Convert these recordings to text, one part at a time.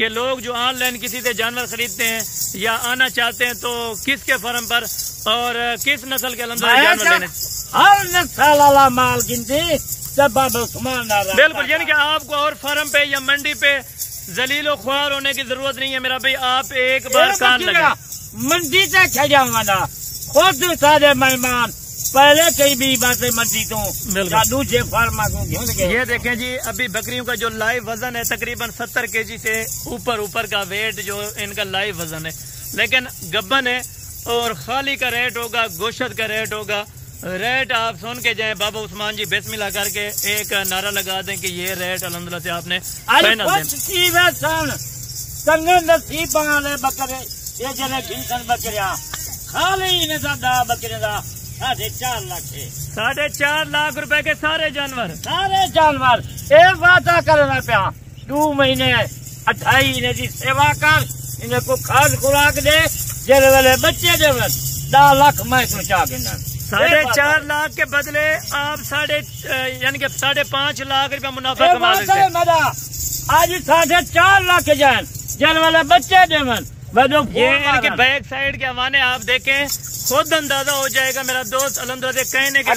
کہ لوگ جو آن لائن کسی سے جانور خریدتے ہیں یا آنا چاہتے ہیں تو کس کے فارم پر اور کس نسل کے الحمدللہ جانور لینے؟ ہر نسل والا مال گنتی بابا عثمان بالکل، یعنی کہ آپ کو اور فارم پہ یا منڈی پہ ذلیل و خوار ہونے کی ضرورت نہیں ہے میرا بھائی، آپ ایک بار کان لگا منڈی سے کھجاؤں گا خود سارے مہمان پہلے کئی بھی باتیں منڈی تو دوسرے فارما کو یہ دیکھیں جی ابھی بکریوں کا جو لائیو وزن ہے تقریباً 70 kg سے اوپر کا ویٹ جو ان کا لائیو وزن ہے، لیکن گبن ہے اور خالی کا ریٹ ہوگا، گوشت کا ریٹ ہوگا۔ ریٹ آپ سن کے جائیں بابا عثمان جی بسم اللہ کر کے ایک نعرہ لگا دیں کہ یہ ریٹ الحمدللہ سے آپ نے فائنل دیں۔ بکرے یہ جنے گھنسن بکریا خالی دا بکرے دا 4.5 لاکھ 4.5 لاکھ روپے کے سارے جانور ایک وعدہ کرنا پیا 2 مہینے 28 دی سیوا کر انہیں کو کھاد خوراک دے جل والے بچے دے 10 لاکھ میں تو چاہ گنا 4.5 لاکھ کے بدلے آپ یعنی کہ 5.5 لاکھ روپے منافع کما سکتے ہیں۔ آج 4.5 لاکھ جان جل والے بچے دے یہ یعنی کہ بیک سائڈ کے حوانے آپ دیکھیں خود اندازہ ہو جائے گا میرا دوست الحمدللہ کہنے کے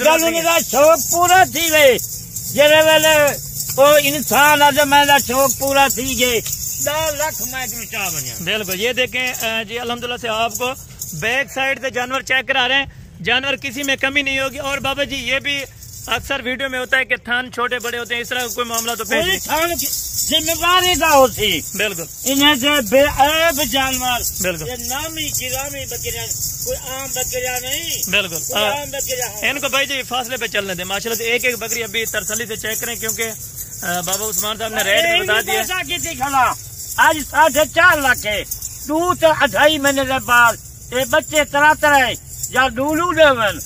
شوق پورا تھی گئی جل والے انسان میرا شوق پورا تھی گئی 10 لاکھ میں تو چاہ بنیا۔ بالکل یہ دیکھیں جی الحمدللہ سے آپ کو بیک سائڈ سے جانور چیک کرا رہے ہیں، جانور کسی میں کمی نہیں ہوگی۔ اور بابا جی یہ بھی اکثر ویڈیو میں ہوتا ہے کہ تھان چھوٹے بڑے ہوتے ہیں، اس طرح کوئی معاملہ تو پیش نہیں، ذمہ داری کا ہوتی بالکل انہیں سے بے عیب جانور بالکل یہ نامی گرامی بکریاں کوئی عام بکریاں نہیں بالکل عام بکریاں ان کو بھائی جی فاصلے پہ چلنے دیں ماشاءاللہ سے ایک بکری ابھی ترسلی سے چیک کریں کیونکہ بابا عثمان صاحب نے ریٹ بھی بتا دیا کسی کھڑا آج 4.5 لاکھ ہے 2 سے 2.5 مہینے کے بعد یہ بچے طرح یا ڈولو ڈیون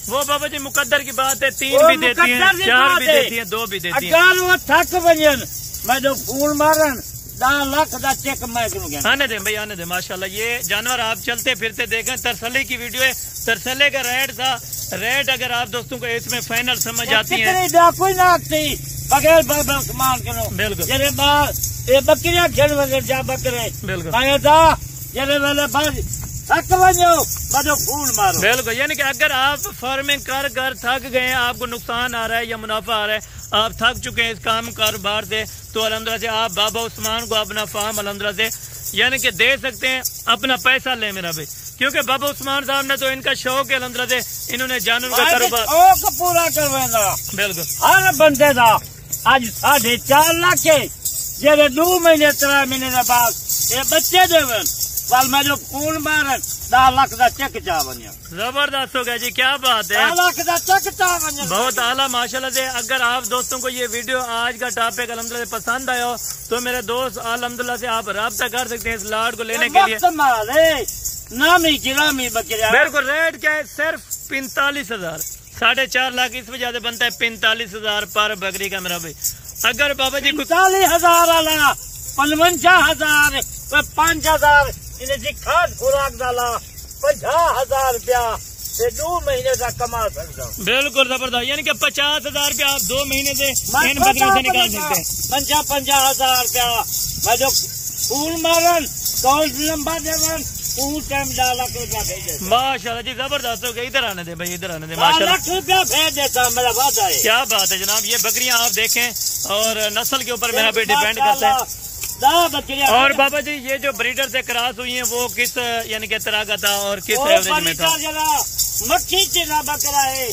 وہ بابا جی مقدر کی بات ہے 3 بھی دیتی ہیں 4 بھی دیتی ہیں 2 بھی دیتی ہیں اگر وہ تھک بنین میں جو پھول مارن 10 لاکھ دا چیک میں کروں گا آنے دیں بھائی آنے دیں ماشاءاللہ یہ جانور آپ چلتے پھرتے دیکھیں ترسلے کی ویڈیو ہے ترسلے کا ریٹ تھا ریٹ اگر آپ دوستوں کو اس میں فائنل سمجھ آتی ہیں کوئی نہ بغیر بابا عثمان کرو بالکل جیسے بعد یہ بکریاں کھیل وغیرہ جا بکرے بالکل تھا جیسے والے بعد تھک بنو میں پھول مارو بالکل یعنی کہ اگر آپ فارمنگ کر تھک گئے ہیں آپ کو نقصان آ رہا ہے یا منافع آ رہا ہے آپ تھک چکے ہیں اس کام کاروبار سے تو الحمدللہ سے آپ بابا عثمان کو اپنا فارم الحمدللہ سے یعنی کہ دے سکتے ہیں اپنا پیسہ لیں میرا بھائی کیونکہ بابا عثمان صاحب نے تو ان کا شوق ہے الحمدللہ سے انہوں نے جانور کا کاروبار شوق پورا کروانا بالکل ہر بندے دا آج 4.5 لاکھ جیسے 2 مہینے 3 مہینے کے بعد یہ بچے دے وال میں جو پھول مارن 10 لاکھ دا چیک چاہ بنیا زبردست ہو گیا جی کیا بات ہے 10 لاکھ دا چیک چاہ بنیا بہت اعلیٰ ماشاءاللہ سے اگر آپ دوستوں کو یہ ویڈیو آج کا ٹاپک الحمدللہ سے پسند آیا ہو تو میرے دوست الحمدللہ سے آپ رابطہ کر سکتے ہیں اس لاٹ کو لینے کے لیے نامی گرامی بکریاں بالکل ریٹ کیا ہے صرف 45,000 4.5 لاکھ اس وجہ سے بنتا ہے 45,000 پر بکری کا میرا بھائی اگر بابا جی 45,000 والا 55,000 5,000 انہیں کھاد خوراک ڈالا 50,000 روپیہ 2 مہینے کا کما سکتا ہوں بالکل زبردست یعنی کہ 50,000 روپیہ آپ 2 مہینے سے ان بکریوں سے نکال سکتے ہیں 50,000 روپیہ میں جو پھول مارن کون لمبا دے ماشاءاللہ جی زبردست ہو گیا ادھر آنے دے بھائی ادھر آنے دے کیا بات ہے جناب یہ بکریاں آپ دیکھیں اور نسل کے اوپر میرا بھی ڈیپینڈ کرتا ہے اور بابا جی یہ جو بریڈر سے کراس ہوئی ہیں وہ کس یعنی کہ طرح کا تھا اور کس ایوریج میں تھا مکھی چنا بکرا ہے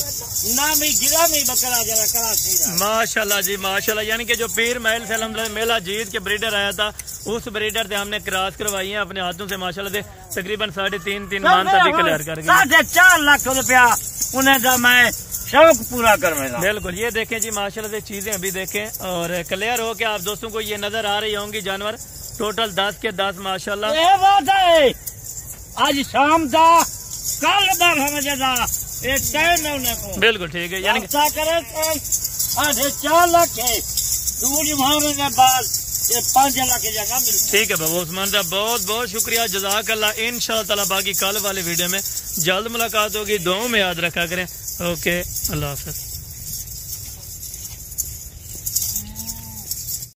نامی گرامی بکرا جرا کراچی ماشاءاللہ جی ماشاءاللہ یعنی کہ جو پیر محل سے الحمدللہ میلہ جیت کے بریڈر آیا تھا اس بریڈر سے ہم نے کراس کروائی ہیں اپنے ہاتھوں سے ماشاءاللہ سے تقریباً 3.5 مان تک بھی کلیئر کر گئے 4 لاکھ روپیہ انہیں تو میں شوق پورا کروانا بالکل یہ دیکھیں جی ماشاءاللہ سے چیزیں ابھی دیکھیں اور کلیئر ہو کے آپ دوستوں کو یہ نظر آ رہی ہوں گی جانور ٹوٹل 10 کے 10 ماشاءاللہ یہ بات ہے آج شام تھا کل بار ہمیں دا ایک ٹائم ہے انہیں کو بالکل ٹھیک ہے یعنی کہ کرے 4 لاکھ ہے دور مہینے کے بعد یہ 5 لاکھ کی جگہ ملتی ٹھیک ہے بابا عثمان صاحب بہت بہت شکریہ جزاک اللہ انشاءاللہ تعالی باقی کل والے ویڈیو میں جلد ملاقات ہوگی دعاؤں میں یاد رکھا کریں اوکے اللہ حافظ